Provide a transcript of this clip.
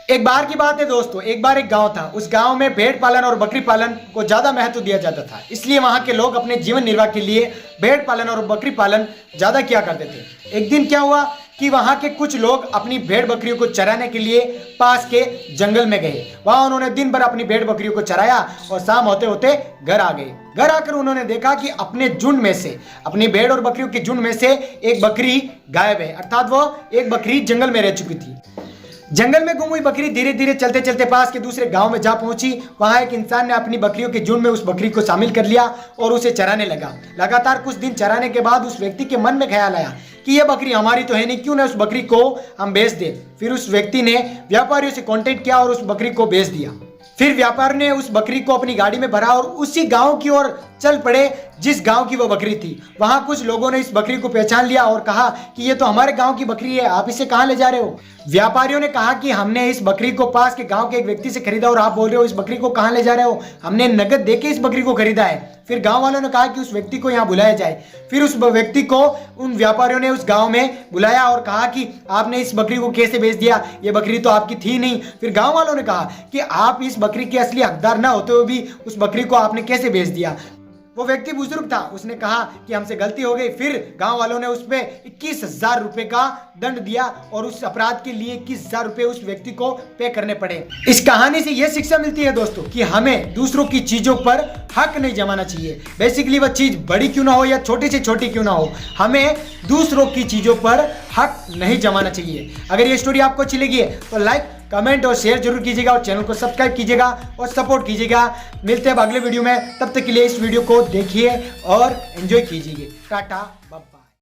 एक बार की बात है दोस्तों, एक बार एक गांव था। उस गांव में भेड़ पालन और बकरी पालन को ज्यादा महत्व दिया जाता था, इसलिए वहां के लोग अपने जीवन निर्वाह के लिए भेड़ पालन और बकरी पालन ज्यादा किया करते थे। एक दिन क्या हुआ कि वहां के कुछ लोग अपनी भेड़ बकरियों को चराने के लिए पास के जंगल में गए। वहां उन्होंने दिन भर अपनी भेड़ बकरियों को चराया और शाम होते होते घर आ गए। घर आकर उन्होंने देखा कि अपने झुंड में से, अपनी भेड़ और बकरियों के झुंड में से एक बकरी गायब है, अर्थात वो एक बकरी जंगल में रह चुकी थी। जंगल में गुम हुई बकरी धीरे धीरे चलते चलते पास के दूसरे गांव में जा पहुंची। वहां एक इंसान ने अपनी बकरियों के झुंड में उस बकरी को शामिल कर लिया और उसे चराने लगा। लगातार कुछ दिन चराने के बाद उस व्यक्ति के मन में ख्याल आया कि यह बकरी हमारी तो है नहीं, क्यों ना उस बकरी को हम बेच दें। फिर उस व्यक्ति ने व्यापारियों से कॉन्टेक्ट किया और उस बकरी को बेच दिया। फिर व्यापारी ने उस बकरी को अपनी गाड़ी में भरा और उसी गांव की ओर चल पड़े जिस गांव की वो बकरी थी। वहां कुछ लोगों ने इस बकरी को पहचान लिया और कहा कि ये तो हमारे गांव की बकरी है, आप इसे कहां ले जा रहे हो। व्यापारियों ने कहा कि हमने इस बकरी को पास के गांव के एक व्यक्ति से खरीदा और आप बोल रहे हो इस बकरी को कहां ले जा रहे हो, हमने नगद देके इस बकरी को खरीदा है। फिर गांव वालों ने कहा कि उस व्यक्ति को यहाँ बुलाया जाए। फिर उस व्यक्ति को उन व्यापारियों ने उस गांव में बुलाया और कहा कि आपने इस बकरी को कैसे बेच दिया, ये बकरी तो आपकी थी नहीं। फिर गांव वालों ने कहा कि आप इस बकरी के असली हकदार ना होते हुए भी उस बकरी को आपने कैसे बेच दिया। वो व्यक्ति बुजुर्ग था, उसने कहा कि हमसे गलती हो गई। फिर गांव वालों ने उस पे 21,000 रुपए का दंड दिया और उस अपराध के लिए 21,000 रुपए उस व्यक्ति को पे करने पड़े। इस कहानी से यह शिक्षा मिलती है दोस्तों कि हमें दूसरों की चीजों पर हक नहीं जमाना चाहिए। बेसिकली वह चीज बड़ी क्यों ना हो या छोटी से छोटी क्यों ना हो, हमें दूसरों की चीजों पर हक नहीं जमाना चाहिए। अगर ये स्टोरी आपको अच्छी लगी है तो लाइक, कमेंट और शेयर जरूर कीजिएगा और चैनल को सब्सक्राइब कीजिएगा और सपोर्ट कीजिएगा। मिलते हैं अगले वीडियो में, तब तक के लिए इस वीडियो को देखिए और एंजॉय कीजिए। Tata bye.